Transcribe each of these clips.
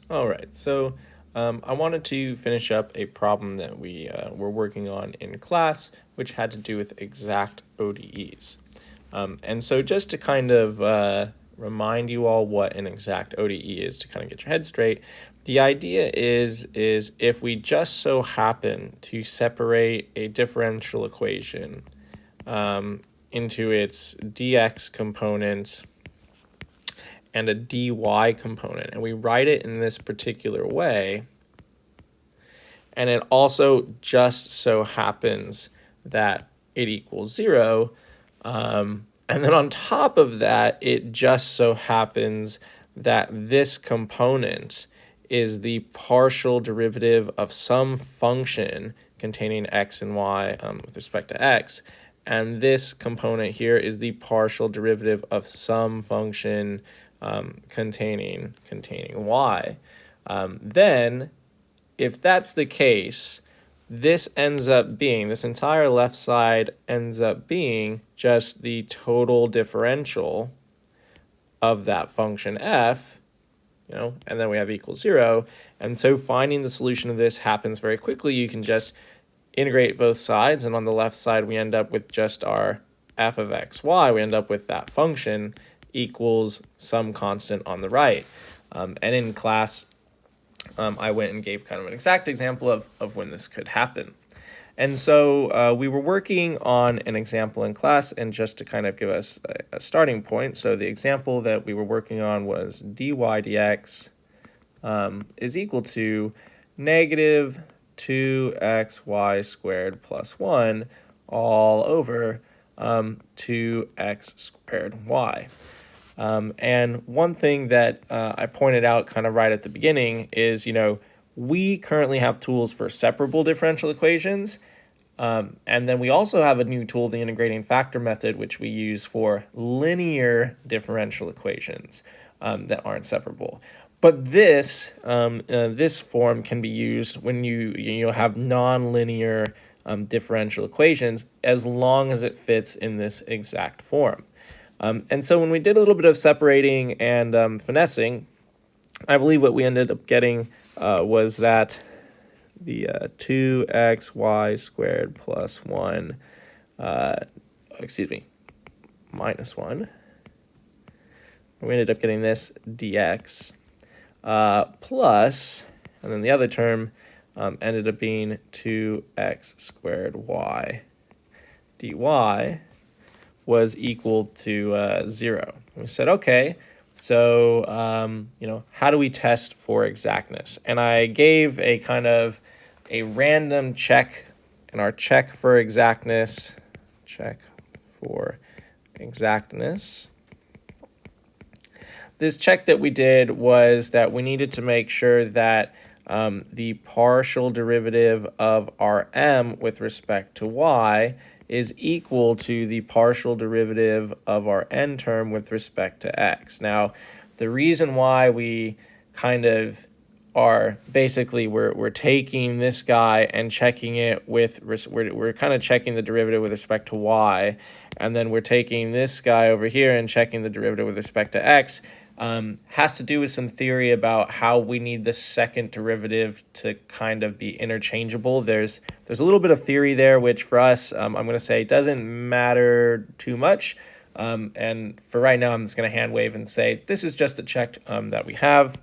All right, so I wanted to finish up a problem that we were working on in class, which had to do with exact ODEs. And so just to kind of remind you all what an exact ODE is to kind of get your head straight, the idea is if we just so happen to separate a differential equation into its dx components and a dy component, and we write it in this particular way, and it also just so happens that it equals 0, and then on top of that, it just so happens that this component is the partial derivative of some function containing x and y with respect to x, and this component here is the partial derivative of some function containing y. Then, if that's the case, this entire left side ends up being just the total differential of that function f, and then we have equals 0. And so finding the solution of this happens very quickly. You can just integrate both sides, and on the left side we end up with just our f of x, y. We end up with that function equals some constant on the right. And in class, I went and gave kind of an exact example of when this could happen. And so we were working on an example in class, and just to kind of give us a starting point, so the example that we were working on was dy dx is equal to negative 2xy squared plus 1 all over 2x squared y. And one thing that I pointed out kind of right at the beginning is, we currently have tools for separable differential equations, and then we also have a new tool, the integrating factor method, which we use for linear differential equations that aren't separable. But this form can be used when you have nonlinear differential equations, as long as it fits in this exact form. And so when we did a little bit of separating and finessing, I believe what we ended up getting was that the 2xy squared plus 1, minus 1, we ended up getting this dx plus, and then the other term ended up being 2x squared y dy was equal to 0. We said, okay, so how do we test for exactness? And I gave a kind of a random check, and our check for exactness, this check that we did was that we needed to make sure that the partial derivative of our m with respect to y is equal to the partial derivative of our n term with respect to x. Now, the reason why we kind of are basically we're taking this guy and checking it with, we're kind of checking the derivative with respect to y, and then we're taking this guy over here and checking the derivative with respect to x, has to do with some theory about how we need the second derivative to kind of be interchangeable. There's a little bit of theory there, which for us, I'm going to say doesn't matter too much. And for right now, I'm just going to hand wave and say this is just a check that we have.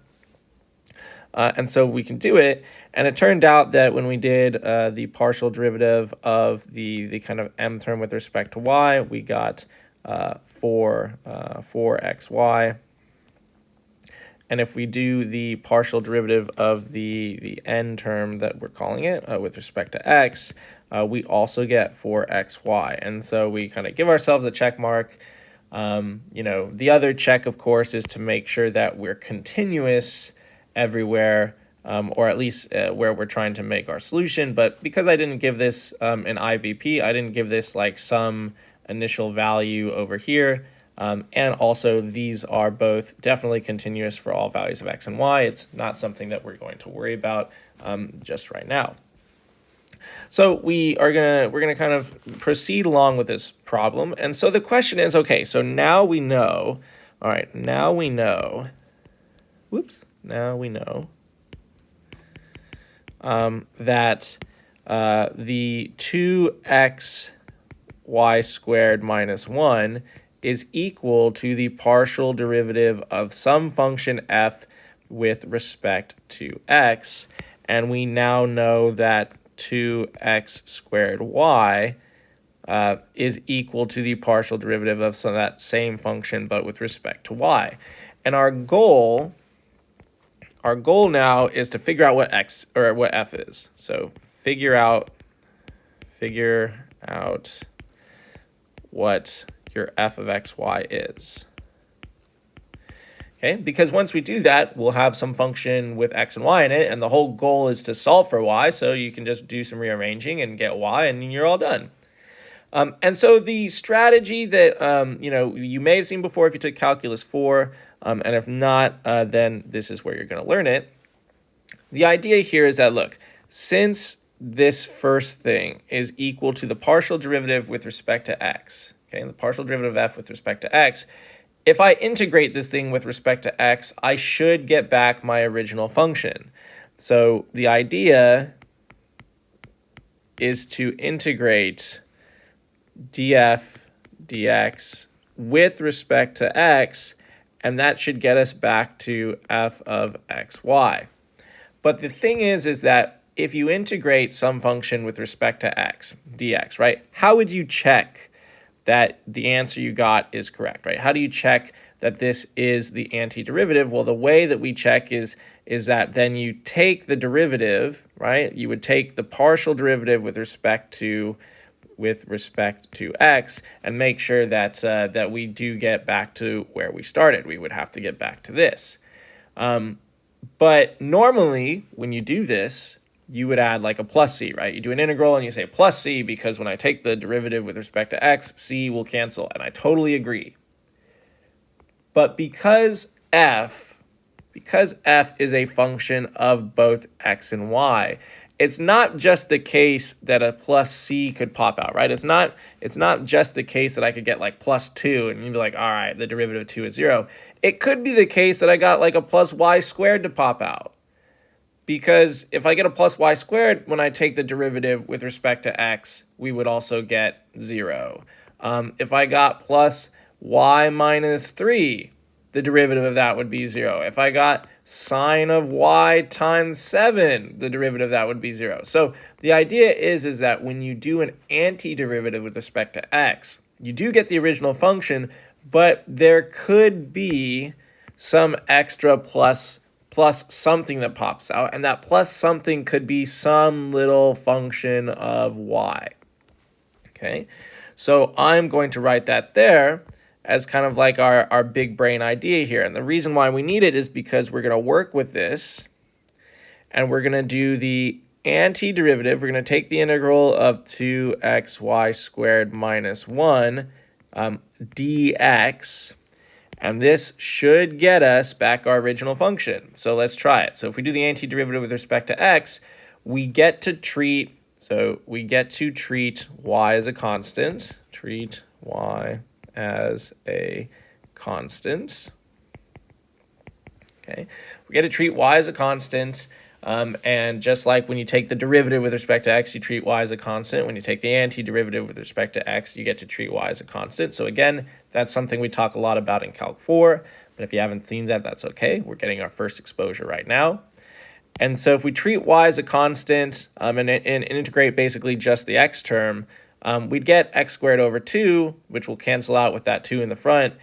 And so we can do it. And it turned out that when we did the partial derivative of the kind of m term with respect to y, we got 4xy. And if we do the partial derivative of the n term that we're calling it with respect to x, we also get 4xy. And so we kind of give ourselves a check mark. The other check, of course, is to make sure that we're continuous everywhere, or at least where we're trying to make our solution. But because I didn't give this an IVP, I didn't give this like some initial value over here. And also, these are both definitely continuous for all values of x and y. It's not something that we're going to worry about just right now. So we're gonna kind of proceed along with this problem. And so the question is, okay, so now we know. All right, now we know that the 2xy squared minus 1 is equal to the partial derivative of some function f with respect to x. And we now know that 2x squared y is equal to the partial derivative of that same function but with respect to y. And our goal now is to figure out what f is. So figure out what your f of xy is. Okay, because once we do that, we'll have some function with x and y in it, and the whole goal is to solve for y, so you can just do some rearranging and get y, and you're all done. And so the strategy that you may have seen before if you took Calculus 4, and if not, then this is where you're going to learn it. The idea here is that, look, since this first thing is equal to the partial derivative with respect to x, okay, and the partial derivative of f with respect to x, if I integrate this thing with respect to x, I should get back my original function. So the idea is to integrate df dx with respect to x, and that should get us back to f of xy. But the thing is that if you integrate some function with respect to x, dx, right, how would you check that the answer you got is correct, right? How do you check that this is the antiderivative? Well, the way that we check is that then you take the derivative, right? You would take the partial derivative with respect to x and make sure that that we do get back to where we started. We would have to get back to this. But normally when you do this, you would add like a plus c, right? You do an integral and you say plus c because when I take the derivative with respect to x, c will cancel, and I totally agree. But because f is a function of both x and y, it's not just the case that a plus c could pop out, right? It's not just the case that I could get like plus 2 and you'd be like, all right, the derivative of 2 is 0. It could be the case that I got like a plus y squared to pop out. Because if I get a plus y squared, when I take the derivative with respect to x, we would also get 0. If I got plus y minus 3, the derivative of that would be 0. If I got sine of y times 7, the derivative of that would be 0. So the idea is that when you do an antiderivative with respect to x, you do get the original function, but there could be some extra plus something that pops out, and that plus something could be some little function of y. Okay, so I'm going to write that there as kind of like our big brain idea here. And the reason why we need it is because we're going to work with this, and we're going to do the antiderivative. We're going to take the integral of 2xy squared minus 1 dx, and this should get us back our original function. So let's try it. So if we do the antiderivative with respect to x, we get to treat y as a constant. Treat y as a constant. Okay, we get to treat y as a constant. And just like when you take the derivative with respect to x, you treat y as a constant. When you take the antiderivative with respect to x, you get to treat y as a constant. So again, that's something we talk a lot about in Calc 4. But if you haven't seen that, that's okay. We're getting our first exposure right now. And so if we treat y as a constant and integrate basically just the x term, we'd get x squared over 2, which will cancel out with that 2 in the front.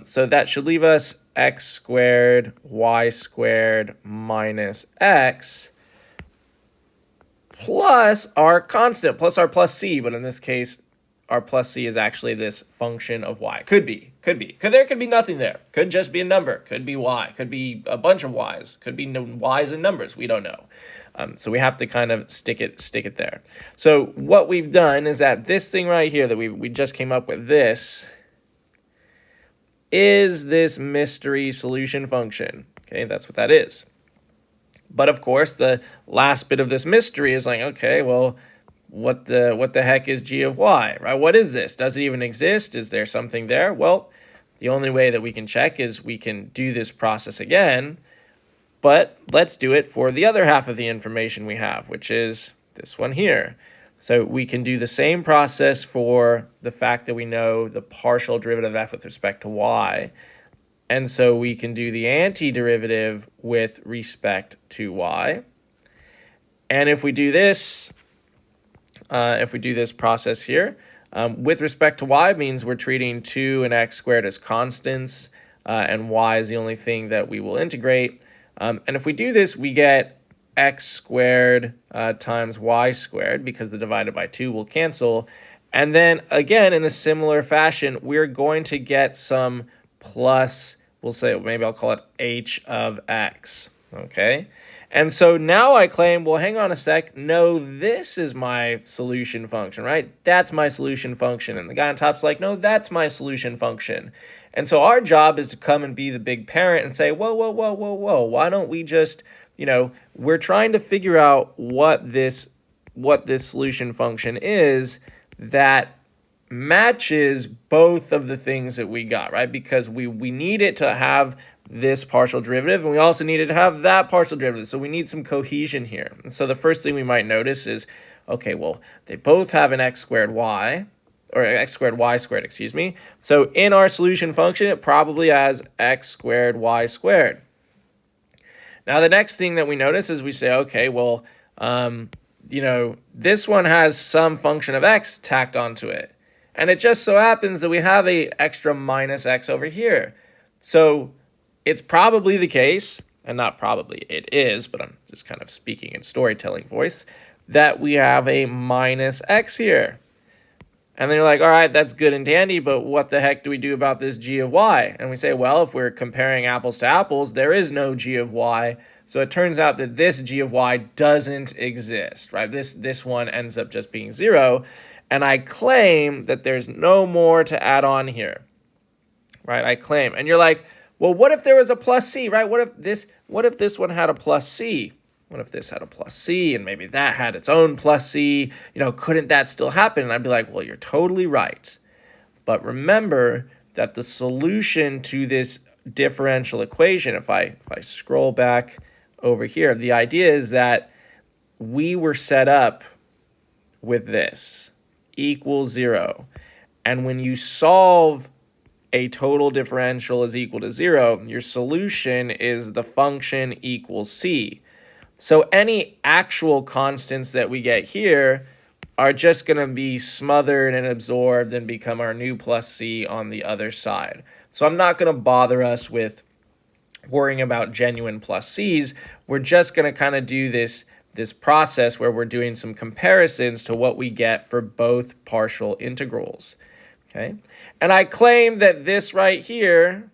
So that should leave us x squared y squared minus x plus our constant, plus our plus c. But in this case, our plus c is actually this function of y. Could be. There could be nothing there. Could just be a number. Could be y. Could be a bunch of y's. Could be y's and numbers. We don't know. So we have to kind of stick it there. So what we've done is that this thing right here that we just came up with, this is this mystery solution function. Okay, that's what that is. But of course, the last bit of this mystery is like, okay, well, what the heck is g of y, right? What is this? Does it even exist? Is there something there? Well, the only way that we can check is we can do this process again, But let's do it for the other half of the information we have, which is this one here. So we can do the same process for the fact that we know the partial derivative of f with respect to y. And so we can do the antiderivative with respect to y. And if we do this process here, with respect to y means we're treating 2 and x squared as constants, and y is the only thing that we will integrate. And if we do this, we get x squared times y squared, because the divided by 2 will cancel. And then again, in a similar fashion, we're going to get some plus, we'll say, maybe I'll call it h of x, okay? And so now I claim, well, hang on a sec, no, this is my solution function, right? That's my solution function. And the guy on top's like, no, that's my solution function. And so our job is to come and be the big parent and say, whoa, whoa, whoa, whoa, whoa, why don't we just, we're trying to figure out what this solution function is that matches both of the things that we got, right? Because we need it to have this partial derivative, and we also need it to have that partial derivative. So we need some cohesion here. And so the first thing we might notice is, okay, well, they both have an x squared y, or x squared y squared, excuse me. So in our solution function, it probably has x squared y squared. Now, the next thing that we notice is we say, okay, well, this one has some function of x tacked onto it. And it just so happens that we have a extra minus x over here. So it's probably the case, and not probably, it is, but I'm just kind of speaking in storytelling voice, that we have a minus x here. And then you're like, all right, that's good and dandy, but what the heck do we do about this g of y? And we say, well, if we're comparing apples to apples, there is no g of y. So it turns out that this g of y doesn't exist, right? This one ends up just being 0. And I claim that there's no more to add on here, right? I claim. And you're like, well, what if there was a plus c, right? What if this one had a plus c? What if this had a plus c and maybe that had its own plus c? Couldn't that still happen? And I'd be like, well, you're totally right. But remember that the solution to this differential equation, if I scroll back over here, the idea is that we were set up with this equals 0. And when you solve a total differential is equal to 0, your solution is the function equals c. So any actual constants that we get here are just going to be smothered and absorbed and become our new plus c on the other side. So I'm not going to bother us with worrying about genuine plus c's. We're just going to kind of do this process where we're doing some comparisons to what we get for both partial integrals. Okay, and I claim that this right here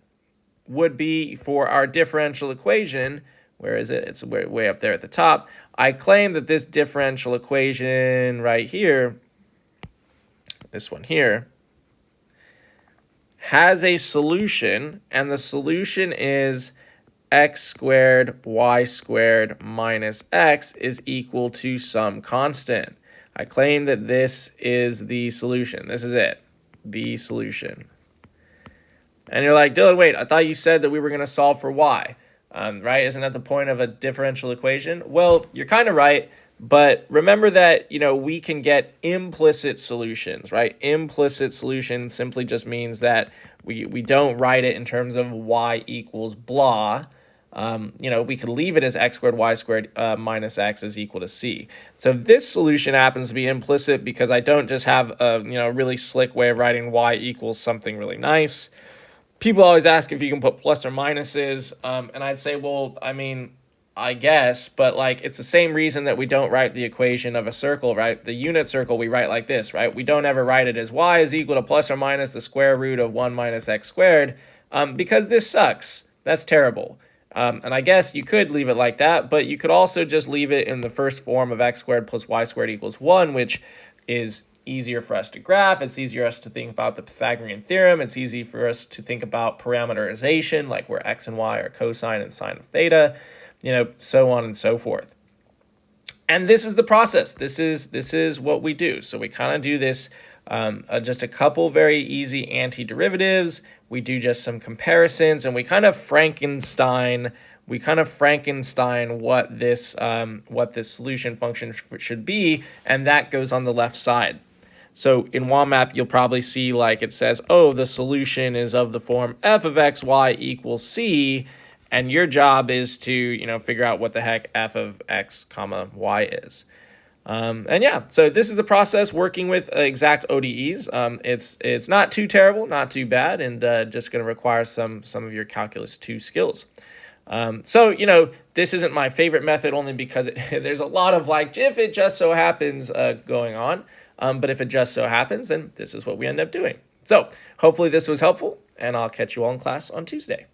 would be for our differential equation. Where is it? It's way up there at the top. I claim that this differential equation right here, this one here, has a solution, and the solution is x squared y squared minus x is equal to some constant. I claim that this is the solution. This is it. The solution. And you're like, Dylan, wait, I thought you said that we were going to solve for y, right? Isn't that the point of a differential equation? Well, you're kind of right, but remember that, we can get implicit solutions, right? Implicit solution simply just means that we don't write it in terms of y equals blah. We could leave it as x squared y squared minus x is equal to c. So this solution happens to be implicit because I don't just have a really slick way of writing y equals something really nice. People always ask if you can put plus or minuses, and I'd say, well, I guess, but it's the same reason that we don't write the equation of a circle, right? The unit circle we write like this, right? We don't ever write it as y is equal to plus or minus the square root of 1 minus x squared, because this sucks. That's terrible. And I guess you could leave it like that, but you could also just leave it in the first form of x squared plus y squared equals 1, which is easier for us to graph. It's easier for us to think about the Pythagorean theorem. It's easy for us to think about parameterization, like where x and y are cosine and sine of theta, so on and so forth. And this is the process. This is what we do. So we kind of do this just a couple very easy antiderivatives. We do just some comparisons, and we kind of Frankenstein what this solution function should be, and that goes on the left side. So in WAMAP, you'll probably see like it says, oh, the solution is of the form f of xy equals c, and your job is to figure out what the heck f of x comma y is. And yeah, so this is the process working with exact ODEs. It's not too terrible, not too bad, and just going to require some of your calculus 2 skills. So this isn't my favorite method only because there's a lot of like if it just so happens going on. But if it just so happens, then this is what we end up doing. So hopefully this was helpful, and I'll catch you all in class on Tuesday.